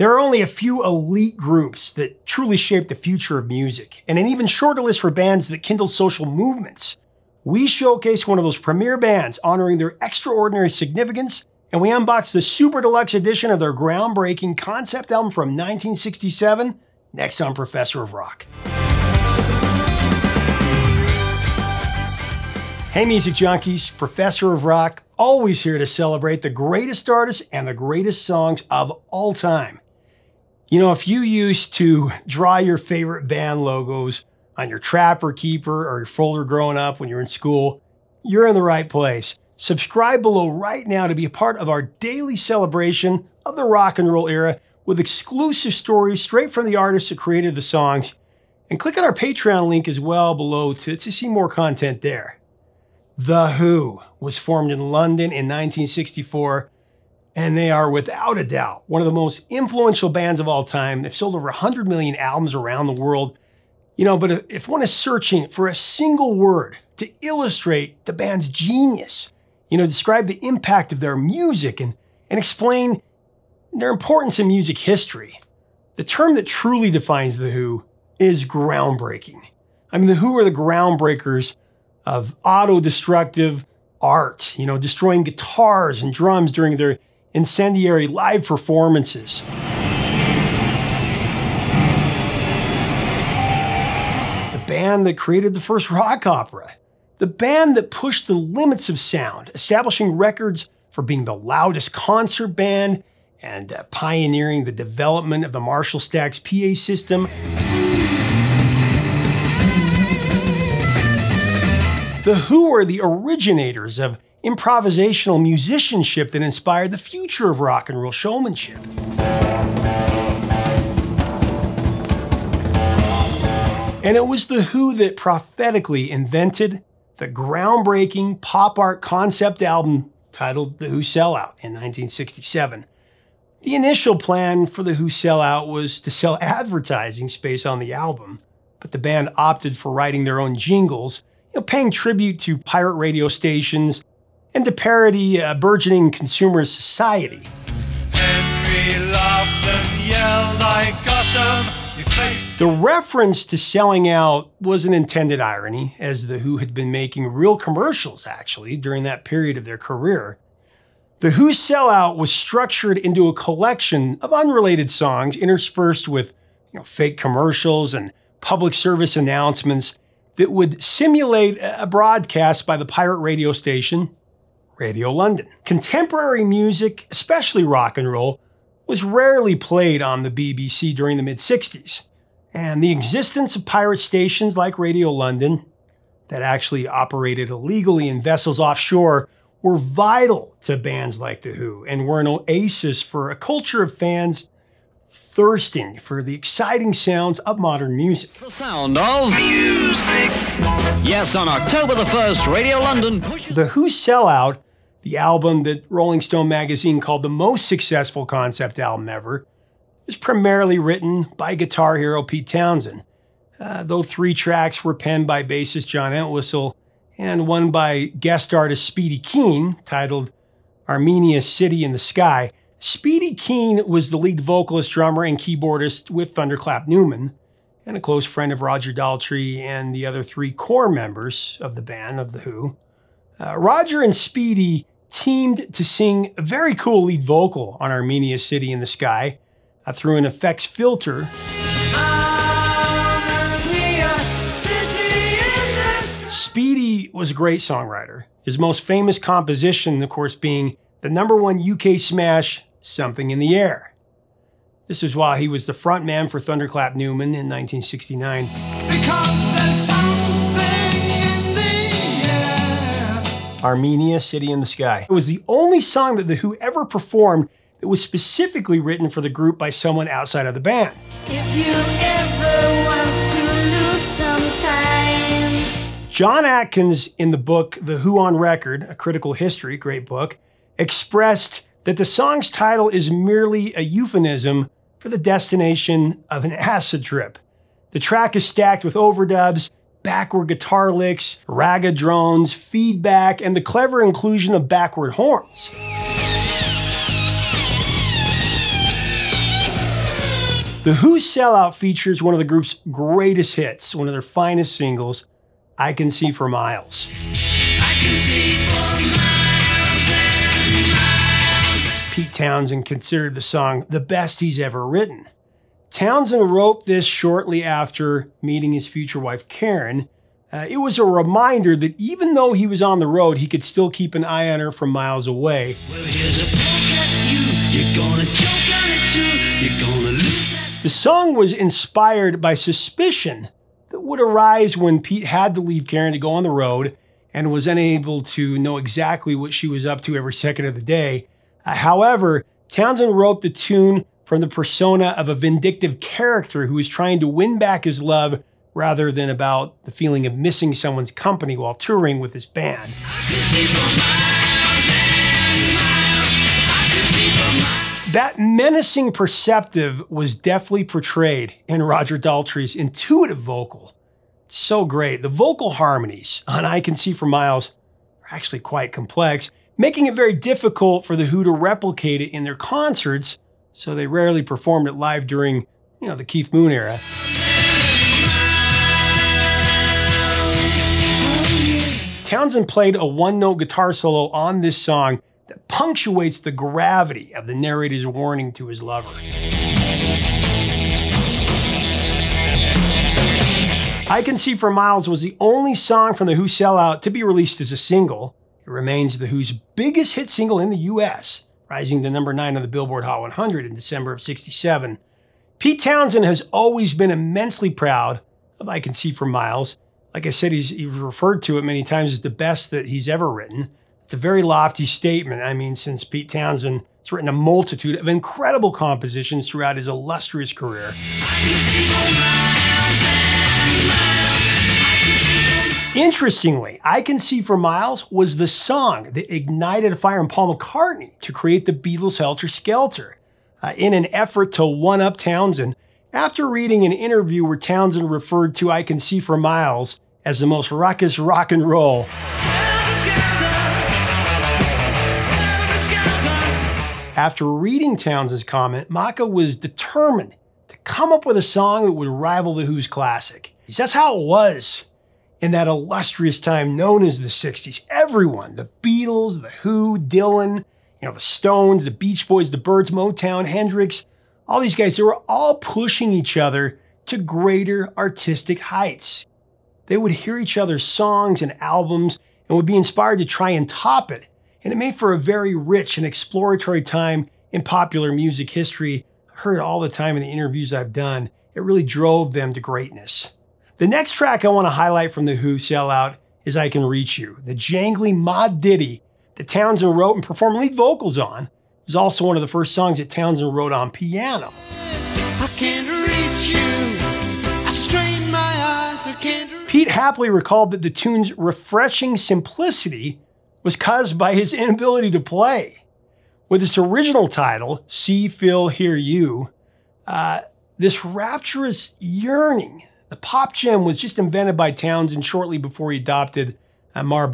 There are only a few elite groups that truly shape the future of music, and an even shorter list for bands that kindle social movements. We showcase one of those premier bands honoring their extraordinary significance, and we unbox the super deluxe edition of their groundbreaking concept album from 1967, next on Professor of Rock. Hey music junkies, Professor of Rock, always here to celebrate the greatest artists and the greatest songs of all time. You know, if you used to draw your favorite band logos on your Trapper Keeper or your folder growing up when you were in school, you're in the right place. Subscribe below right now to be a part of our daily celebration of the rock and roll era with exclusive stories straight from the artists that created the songs. And click on our Patreon link as well below to see more content there. The Who was formed in London in 1964, and they are without a doubt one of the most influential bands of all time. They've sold over 100 million albums around the world. You know, but if one is searching for a single word to illustrate the band's genius, you know, describe the impact of their music and explain their importance in music history, the term that truly defines The Who is groundbreaking. I mean, The Who are the groundbreakers of auto-destructive art, you know, destroying guitars and drums during their incendiary live performances. The band that created the first rock opera. The band that pushed the limits of sound, establishing records for being the loudest concert band and pioneering the development of the Marshall Stax PA system. The Who are the originators of improvisational musicianship that inspired the future of rock and roll showmanship. And it was The Who that prophetically invented the groundbreaking pop art concept album titled The Who Sellout in 1967. The initial plan for The Who Sellout was to sell advertising space on the album, but the band opted for writing their own jingles, you know, paying tribute to pirate radio stations and to parody a burgeoning consumerist society. Henry laughed and yelled, "I got him!" The reference to selling out was an intended irony, as The Who had been making real commercials, actually, during that period of their career. The Who Sellout was structured into a collection of unrelated songs interspersed with, you know, fake commercials and public service announcements that would simulate a broadcast by the pirate radio station, Radio London. Contemporary music, especially rock and roll, was rarely played on the BBC during the mid-60s. And the existence of pirate stations like Radio London, that actually operated illegally in vessels offshore, were vital to bands like The Who and were an oasis for a culture of fans thirsting for the exciting sounds of modern music. The sound of music. Yes, on October the 1st, Radio London pushes... The Who Sellout, the album that Rolling Stone magazine called the most successful concept album ever, is primarily written by guitar hero Pete Townshend, though 3 tracks were penned by bassist John Entwistle and one by guest artist Speedy Keen, titled Armenia City in the Sky. Speedy Keen was the lead vocalist, drummer, and keyboardist with Thunderclap Newman, and a close friend of Roger Daltrey and the other 3 core members of the band of The Who. Roger and Speedy teamed to sing a very cool lead vocal on Armenia City in the Sky through an effects filter. Speedy was a great songwriter, his most famous composition, of course, being the #1 UK smash, Something in the Air. This was while he was the frontman for Thunderclap Newman in 1969. Because there's something in the air. Armenia City in the Sky. It was the only song that The Who ever performed that was specifically written for the group by someone outside of the band. If you ever want to lose some time. John Atkins, in the book The Who on Record, A Critical History, great book, expressed that the song's title is merely a euphemism for the destination of an acid trip. The track is stacked with overdubs, backward guitar licks, raga drones, feedback, and the clever inclusion of backward horns. The Who's Sellout features one of the group's greatest hits, one of their finest singles, I Can See for Miles. I can see for miles and miles. Pete Townshend considered the song the best he's ever written. Townshend wrote this shortly after meeting his future wife, Karen. It was a reminder that even though he was on the road, he could still keep an eye on her from miles away. Well, here's a poke at you. You're gonna choke on it too. You're gonna lose that. The song was inspired by suspicion that would arise when Pete had to leave Karen to go on the road and was unable to know exactly what she was up to every second of the day. However, Townshend wrote the tune from the persona of a vindictive character who was trying to win back his love rather than about the feeling of missing someone's company while touring with his band. I can see for miles and miles. I can see for miles. That menacing perceptive was deftly portrayed in Roger Daltrey's intuitive vocal. So great. The vocal harmonies on I Can See for Miles are actually quite complex, making it very difficult for The Who to replicate it in their concerts, so they rarely performed it live during, the Keith Moon era. Townshend played a one-note guitar solo on this song that punctuates the gravity of the narrator's warning to his lover. I Can See for Miles was the only song from The Who Sellout to be released as a single. It remains The Who's biggest hit single in the US, rising to number 9 on the Billboard Hot 100 in December of '67. Pete Townshend has always been immensely proud of I Can See for Miles. Like I said, he's referred to it many times as the best that he's ever written. It's a very lofty statement. I mean, since Pete Townshend has written a multitude of incredible compositions throughout his illustrious career. Interestingly, I Can See for Miles was the song that ignited a fire in Paul McCartney to create the Beatles' Helter Skelter. In an effort to one-up Townshend, after reading an interview where Townshend referred to I Can See for Miles as the most ruckus rock and roll. After reading Townshend's comment, Maher was determined to come up with a song that would rival The Who's classic. That's how it was in that illustrious time known as the 60s. Everyone, the Beatles, The Who, Dylan, the Stones, the Beach Boys, the Byrds, Motown, Hendrix, all these guys, they were all pushing each other to greater artistic heights. They would hear each other's songs and albums and would be inspired to try and top it. And it made for a very rich and exploratory time in popular music history. I've heard it all the time in the interviews I've done. It really drove them to greatness. The next track I want to highlight from The Who Sellout is I Can Reach You, the jangly mod ditty that Townshend wrote and performed lead vocals on. It was also one of the first songs that Townshend wrote on piano. I can't reach you. I strain my eyes. I can't reach. Pete happily recalled that the tune's refreshing simplicity was caused by his inability to play. With its original title, See, Feel, Hear You, this rapturous yearning, the pop gem was just invented by Townshend shortly before he adopted Maher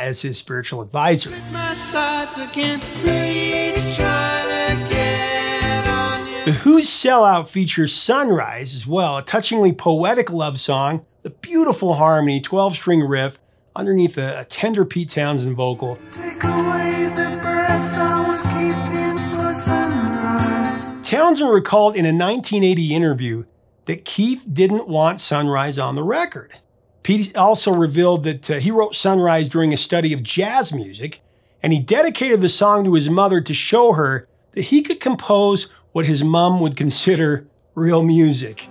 as his spiritual advisor. My sides, I can't reach. Trying to get on you. The Who's Sellout features Sunrise as well, a touchingly poetic love song, the beautiful harmony, 12-string riff, underneath a tender Pete Townshend vocal. Take away the breath I was keeping for sunrise. Townshend recalled in a 1980 interview that Keith didn't want Sunrise on the record. Pete also revealed that he wrote Sunrise during a study of jazz music, and he dedicated the song to his mother to show her that he could compose what his mom would consider real music.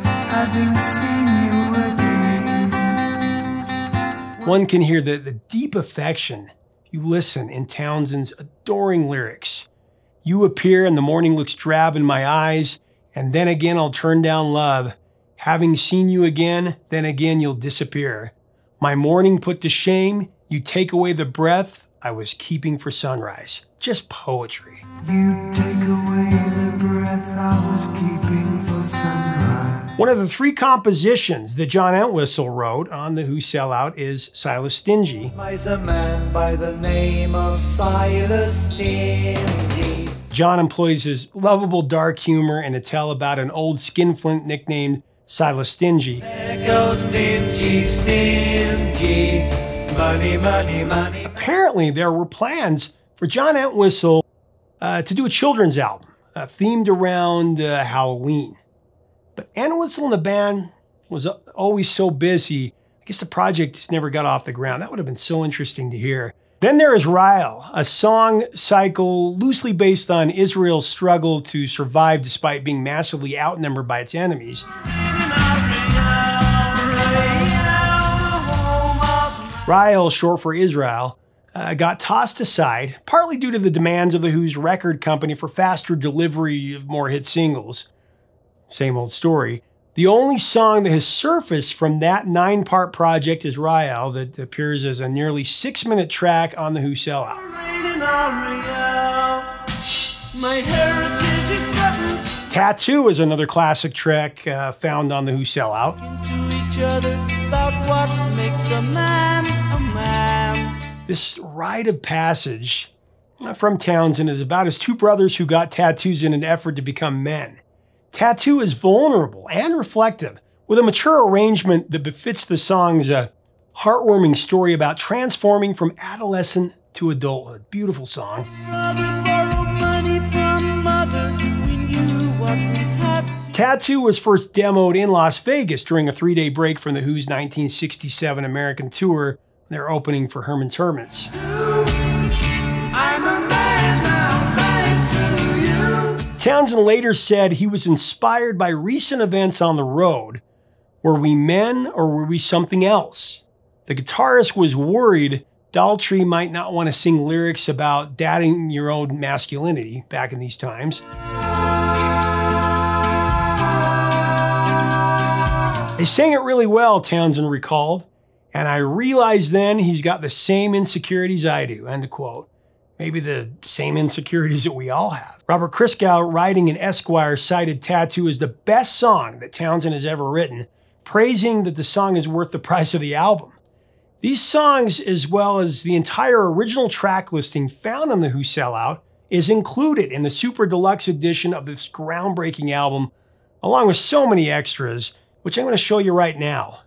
Having seen you again. One can hear the deep affection you listen in Townshend's adoring lyrics. You appear and the morning looks drab in my eyes, and then again I'll turn down love. Having seen you again, then again you'll disappear. My morning put to shame, you take away the breath I was keeping for sunrise. Just poetry. You take away the breath I was keeping for sunrise. One of the 3 compositions that John Entwistle wrote on The Who Sellout is Silas Stingy. There's a man by the name of Silas Stingy. John employs his lovable dark humor and to tell about an old skinflint nicknamed Silas Stingy. There goes stingy, stingy, money, money, money. Apparently, there were plans for John Entwistle to do a children's album themed around Halloween. But Entwistle and the band was always so busy, I guess the project just never got off the ground. That would have been so interesting to hear. Then there is Ryle, a song cycle loosely based on Israel's struggle to survive despite being massively outnumbered by its enemies. Ryle, short for Israel, got tossed aside, partly due to the demands of the Who's record company for faster delivery of more hit singles. Same old story. The only song that has surfaced from that 9-part project is Ryle, that appears as a nearly 6-minute track on the Who Sellout. Tattoo is another classic track found on the Who Sellout. This rite of passage from Townshend is about his two brothers who got tattoos in an effort to become men. Tattoo is vulnerable and reflective, with a mature arrangement that befits the song's heartwarming story about transforming from adolescent to adulthood. Beautiful song. Tattoo was first demoed in Las Vegas during a 3-day break from the Who's 1967 American tour. They're opening for Herman's Hermits. Townshend later said he was inspired by recent events on the road. Were we men or were we something else? The guitarist was worried Daltrey might not want to sing lyrics about doubting your own masculinity back in these times. They sang it really well, Townshend recalled, and I realized then he's got the same insecurities I do, end quote. Maybe the same insecurities that we all have. Robert Christgau, writing in Esquire, cited Tattoo as the best song that Townshend has ever written, praising that the song is worth the price of the album. These songs, as well as the entire original track listing found on the Who Sellout, is included in the Super Deluxe edition of this groundbreaking album, along with so many extras, which I'm going to show you right now.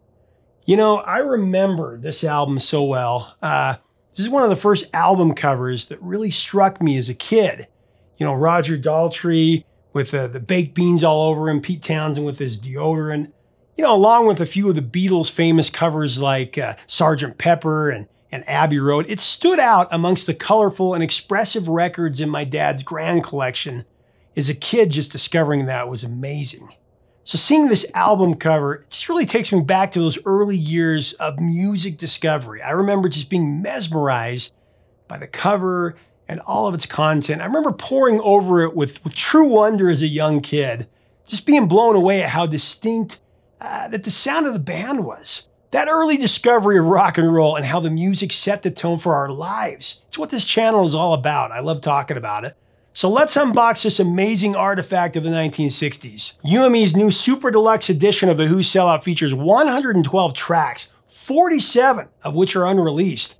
You know, I remember this album so well. This is one of the first album covers that really struck me as a kid. You know, Roger Daltrey with the baked beans all over him, Pete Townshend with his deodorant, you know, along with a few of the Beatles' famous covers like Sgt. Pepper and Abbey Road. It stood out amongst the colorful and expressive records in my dad's grand collection. As a kid, just discovering that was amazing. So seeing this album cover, it just really takes me back to those early years of music discovery. I remember just being mesmerized by the cover and all of its content. I remember poring over it with true wonder as a young kid, just being blown away at how distinct that the sound of the band was. That early discovery of rock and roll and how the music set the tone for our lives. It's what this channel is all about. I love talking about it. So let's unbox this amazing artifact of the 1960s. UME's new Super Deluxe edition of the Who Sellout features 112 tracks, 47 of which are unreleased.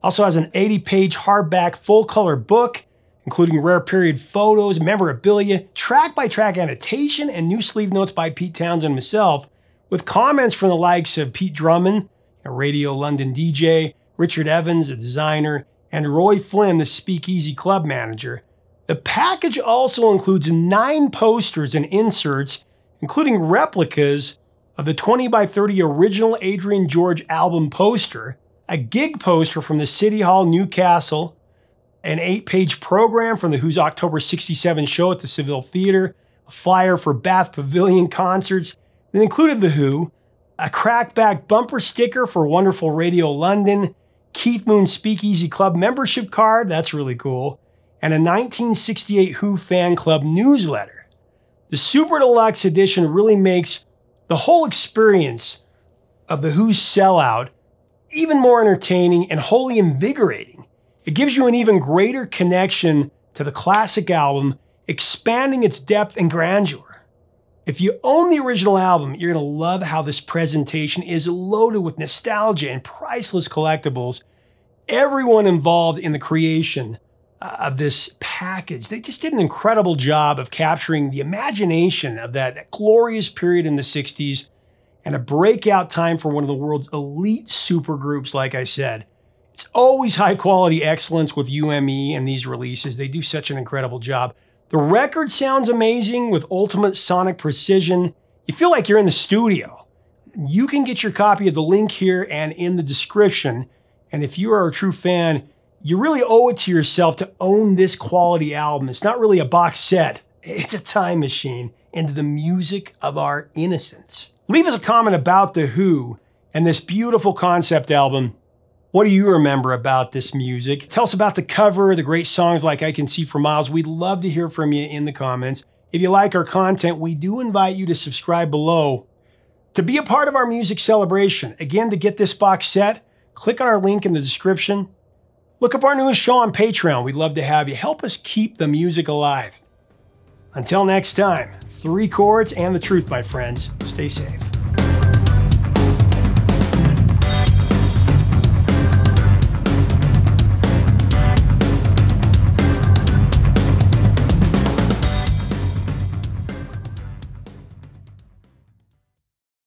Also has an 80-page hardback full-color book, including rare period photos, memorabilia, track-by-track annotation, and new sleeve notes by Pete Townshend himself, with comments from the likes of Pete Drummond, a Radio London DJ, Richard Evans, a designer, and Roy Flynn, the Speakeasy Club manager. The package also includes 9 posters and inserts, including replicas of the 20x30 original Adrian George album poster, a gig poster from the City Hall, Newcastle, an 8-page program from the Who's October '67 show at the Seville Theatre, a flyer for Bath Pavilion concerts that included the Who, a crackback bumper sticker for Wonderful Radio London, Keith Moon Speakeasy Club membership card, that's really cool, and a 1968 Who fan club newsletter. The Super Deluxe edition really makes the whole experience of the Who's Sellout even more entertaining and wholly invigorating. It gives you an even greater connection to the classic album, expanding its depth and grandeur. If you own the original album, you're going to love how this presentation is loaded with nostalgia and priceless collectibles. Everyone involved in the creation of this package. They just did an incredible job of capturing the imagination of that glorious period in the 60s and a breakout time for one of the world's elite supergroups, like I said. It's always high quality excellence with UME and these releases. They do such an incredible job. The record sounds amazing with ultimate sonic precision. You feel like you're in the studio. You can get your copy of the link here and in the description. And if you are a true fan, you really owe it to yourself to own this quality album. It's not really a box set. It's a time machine into the music of our innocence. Leave us a comment about The Who and this beautiful concept album. What do you remember about this music? Tell us about the cover, the great songs like I Can See for Miles. We'd love to hear from you in the comments. If you like our content, we do invite you to subscribe below. To be a part of our music celebration, again, to get this box set, click on our link in the description. Look up our newest show on Patreon. We'd love to have you. Help us keep the music alive. Until next time, 3 chords and the truth, my friends. Stay safe.